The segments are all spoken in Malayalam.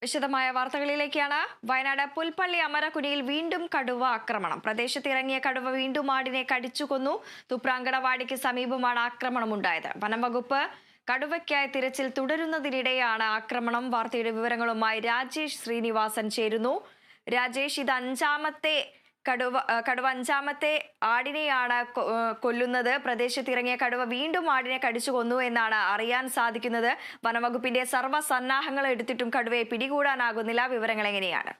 വിശദമായ വാർത്തകളിലേക്കാണ്. വയനാട് പുൽപ്പള്ളി അമരക്കുനിയിൽ വീണ്ടും കടുവ ആക്രമണം. പ്രദേശത്തിറങ്ങിയ കടുവ വീണ്ടും ആടിനെ കടിച്ചു കൊന്നു. തുപ്രാങ്കണവാടിക്ക് സമീപമാണ് ആക്രമണമുണ്ടായത്. വനംവകുപ്പ് കടുവയ്ക്കായി തിരച്ചിൽ തുടരുന്നതിനിടെയാണ് ആക്രമണം. വാർത്തയുടെ വിവരങ്ങളുമായി രാജേഷ് ശ്രീനിവാസൻ ചേരുന്നു. രാജേഷ്, ഇത് കടുവ അഞ്ചാമത്തെ ആടിനെയാണ് കൊല്ലുന്നത്. പ്രദേശത്തിറങ്ങിയ കടുവ വീണ്ടും ആടിനെ കടിച്ചു കൊന്നു എന്നാണ് അറിയാൻ സാധിക്കുന്നത്. വനംവകുപ്പിന്റെ സർവ്വ സന്നാഹങ്ങൾ എടുത്തിട്ടും കടുവയെ പിടികൂടാനാകുന്നില്ല. വിവരങ്ങൾ എങ്ങനെയാണ്?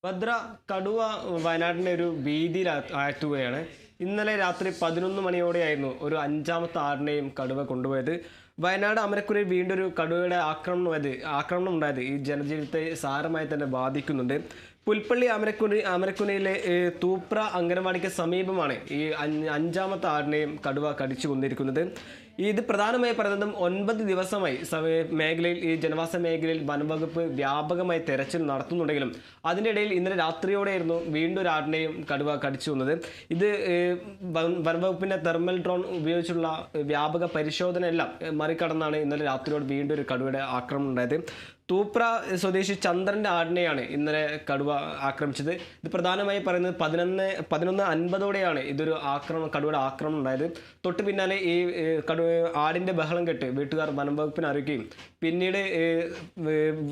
ഭദ്ര, കടുവ വയനാടിനെ ഒരു ഭീതിയിൽ ആഴ്ത്തുകയാണ്. ഇന്നലെ രാത്രി 11 മണിയോടെയായിരുന്നു ഒരു അഞ്ചാമത്തെ ആടിനെയും കടുവ കൊണ്ടുപോയത്. വയനാട് അമരക്കുനിയിൽ വീണ്ടും ഒരു കടുവയുടെ ആക്രമണം ഉണ്ടായത് ഈ ജനജീവിതത്തെ സാരമായി തന്നെ ബാധിക്കുന്നുണ്ട്. പുൽപ്പള്ളി അമരക്കുനിയിലെ തൂപ്ര അംഗനവാടിക്ക് സമീപമാണ് ഈ അഞ്ചാമത്തെ ആടിനെയും കടുവ കടിച്ചു കൊന്നിരിക്കുന്നത്. ഇത് പ്രധാനമായി പറയുന്നതും 9 ദിവസമായി മേഖലയിൽ ഈ ജനവാസ മേഖലയിൽ വനംവകുപ്പ് വ്യാപകമായി തെരച്ചിൽ നടത്തുന്നുണ്ടെങ്കിലും അതിൻ്റെ ഇടയിൽ ഇന്നലെ രാത്രിയോടെയായിരുന്നു വീണ്ടും ഒരു ആടിനെയും കടുവ കടിച്ചു കൊന്നത്. ഇത് വനംവകുപ്പിന്റെ തെർമൽ ഡ്രോൺ ഉപയോഗിച്ചുള്ള വ്യാപക പരിശോധന എല്ലാം മറികടന്നാണ് ഇന്നലെ രാത്രിയോട് വീണ്ടും ഒരു കടുവയുടെ ആക്രമണം ഉണ്ടായത്. തൂപ്ര സ്വദേശി ചന്ദ്രന്റെ ആടിനെയാണ് ഇന്നലെ കടുവ ആക്രമിച്ചത്. ഇത് പ്രധാനമായി പറയുന്നത് 11:50ഓടെയാണ് കടുവയുടെ ആക്രമണം ഉണ്ടായത്. തൊട്ട് പിന്നാലെ ഈ ആടിന്റെ ബഹളം കേട്ട് വീട്ടുകാർ വനംവകുപ്പിനെ അറിയിക്കുകയും പിന്നീട്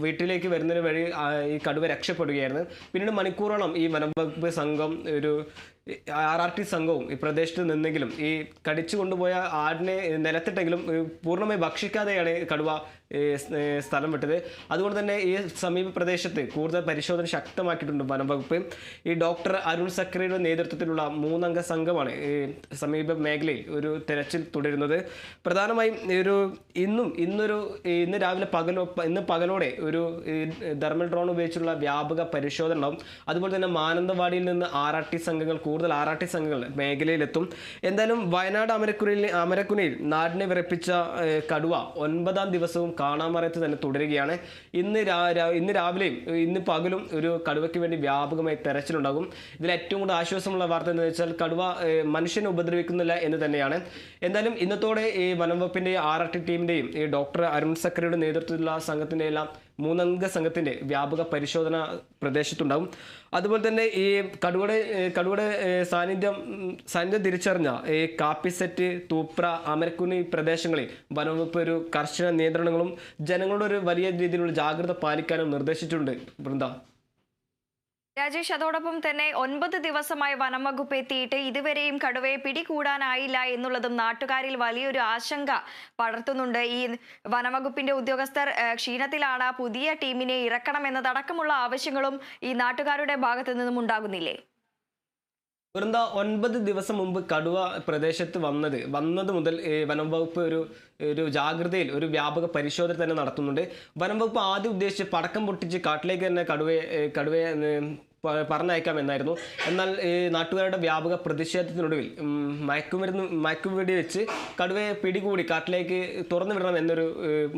വീട്ടിലേക്ക് വരുന്നതിന് വഴി ഈ കടുവ രക്ഷപ്പെടുകയായിരുന്നു. പിന്നീട് മണിക്കൂറോളം ഈ വനംവകുപ്പ് സംഘം ഒരു RRT സംഘവും ഈ പ്രദേശത്ത് നിന്നെങ്കിലും ഈ കടിച്ചു കൊണ്ടുപോയ ആടിനെ നിലത്തിട്ടെങ്കിലും പൂർണ്ണമായി ഭക്ഷിക്കാതെയാണ് കടുവ സ്ഥലം വിട്ടത്. അതുകൊണ്ട് തന്നെ ഈ സമീപ പ്രദേശത്ത് കൂടുതൽ പരിശോധന ശക്തമാക്കിയിട്ടുണ്ട് വനംവകുപ്പ്. ഈ ഡോക്ടർ അരുൺ സക്രിയുടെ നേതൃത്വത്തിലുള്ള 3 അംഗ സംഘമാണ് ഈ സമീപ മേഖലയിൽ ഒരു തെരച്ചിൽ തുടരുന്നത്. പ്രധാനമായും ഇന്ന് രാവിലെ പകലോടെ ഒരു തെർമൽ ഡ്രോൺ ഉപയോഗിച്ചുള്ള വ്യാപക പരിശോധന ഉണ്ടാവും. അതുപോലെ തന്നെ മാനന്തവാടിയിൽ നിന്ന് കൂടുതൽ RRT സംഘങ്ങൾ മേഖലയിലെത്തും. എന്തായാലും വയനാട് അമരക്കുനിയിൽ നാടിനെ വിറപ്പിച്ച കടുവ 9ാം ദിവസവും കാണാമറയത്ത് തന്നെ തുടരുകയാണ്. ഇന്ന് രാവിലെയും ഇന്ന് പകലും ഒരു കടുവയ്ക്ക് വേണ്ടി വ്യാപകമായി തെരച്ചിലുണ്ടാകും. ഇതിൽ ഏറ്റവും കൂടുതൽ ആശ്വാസമുള്ള വാർത്ത എന്താണെന്ന് വെച്ചാൽ കടുവ മനുഷ്യനെ ഉപദ്രവിക്കുന്നില്ല എന്ന് തന്നെയാണ്. എന്തായാലും ഇന്നത്തോടെ ഈ വനംവകുപ്പിന്റെ RRT ടീമിന്റെയും ഈ ഡോക്ടർ അരുൺ സക്രിയുടെ നേതൃത്വത്തിലുള്ള സംഘത്തിന്റെ എല്ലാം 3 അംഗ സംഘത്തിന്റെ വ്യാപക പരിശോധന പ്രദേശത്തുണ്ടാകും. അതുപോലെ തന്നെ ഈ കടുവയുടെ സാന്നിധ്യം തിരിച്ചറിഞ്ഞ ഈ കാപ്പിസെറ്റ്, തൂപ്ര, അമരക്കുനി പ്രദേശങ്ങളിൽ വനംവകുപ്പ് ഒരു കർശന നിയന്ത്രണങ്ങളും ജനങ്ങളുടെ ഒരു വലിയ രീതിയിലുള്ള ജാഗ്രത പാലിക്കാനും നിർദ്ദേശിച്ചിട്ടുണ്ട്. വൃന്ദ. രാജേഷ്, അതോടൊപ്പം തന്നെ 9 ദിവസമായി വനംവകുപ്പ് എത്തിയിട്ട് ഇതുവരെയും കടുവയെ പിടികൂടാനായില്ല എന്നുള്ളതും നാട്ടുകാരിൽ വലിയൊരു ആശങ്ക പടർത്തുന്നുണ്ട്. ഈ വനംവകുപ്പിന്റെ ഉദ്യോഗസ്ഥർ ക്ഷീണത്തിലാണ്, പുതിയ ടീമിനെ ഇറക്കണം എന്നതടക്കമുള്ള ആവശ്യങ്ങളും ഈ നാട്ടുകാരുടെ ഭാഗത്തു നിന്നും ഉണ്ടാകുന്നില്ലേ? 9 ദിവസം മുമ്പ് കടുവ പ്രദേശത്ത് വന്നത് മുതൽ വനംവകുപ്പ് ഒരു ജാഗ്രതയിൽ ഒരു വ്യാപക പരിശോധന തന്നെ നടത്തുന്നുണ്ട്. വനംവകുപ്പ് ആദ്യം ഉദ്ദേശിച്ച് പടക്കം പൊട്ടിച്ച് കാട്ടിലേക്ക് തന്നെ കടുവയെ പറഞ്ഞയക്കാം എന്നായിരുന്നു. എന്നാൽ നാട്ടുകാരുടെ വ്യാപക പ്രതിഷേധത്തിനൊടുവിൽ മയക്കുവെടി വെച്ച് കടുവയെ പിടികൂടി കാട്ടിലേക്ക് തുറന്നു വിടണം എന്നൊരു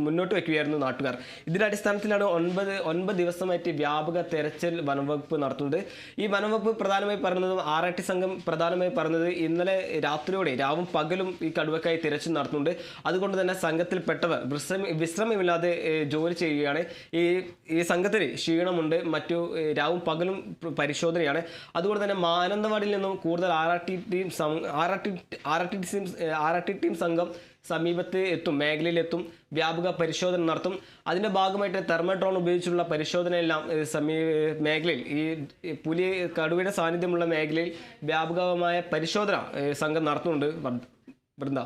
മുന്നോട്ട് വയ്ക്കുകയായിരുന്നു നാട്ടുകാർ. ഇതിന്റെ അടിസ്ഥാനത്തിലാണ് 9 ദിവസമായിട്ട് വ്യാപക തെരച്ചിൽ വനംവകുപ്പ് നടത്തുന്നത്. ഈ വനംവകുപ്പ് പ്രധാനമായി പറയുന്നതും RRT സംഘം പ്രധാനമായി പറയുന്നത് ഇന്നലെ രാത്രിയോടെ രാവും പകലും ഈ കടുവക്കായി തിരച്ചിൽ നടത്തുന്നുണ്ട്. അതുകൊണ്ട് തന്നെ സംഘത്തിൽപ്പെട്ടവർ വിശ്രമമില്ലാതെ ജോലി ചെയ്യുകയാണ്. ഈ സംഘത്തിന് ക്ഷീണമുണ്ട്. മറ്റു രാവും പകലും പരിശോധനയാണ്. അതുകൊണ്ട് തന്നെ മാനന്തവാടിയിൽ നിന്നും കൂടുതൽ RRT ടീം സംഘം മേഖലയിലെത്തും, വ്യാപക പരിശോധന നടത്തും. അതിന്റെ ഭാഗമായിട്ട് തെർമൽ ഡ്രോൺ ഉപയോഗിച്ചുള്ള പരിശോധനയെല്ലാം മേഖലയിൽ ഈ കടുവയുടെ സാന്നിധ്യമുള്ള മേഖലയിൽ വ്യാപകമായ പരിശോധന സംഘം നടത്തുന്നുണ്ട്. വൃന്ദ.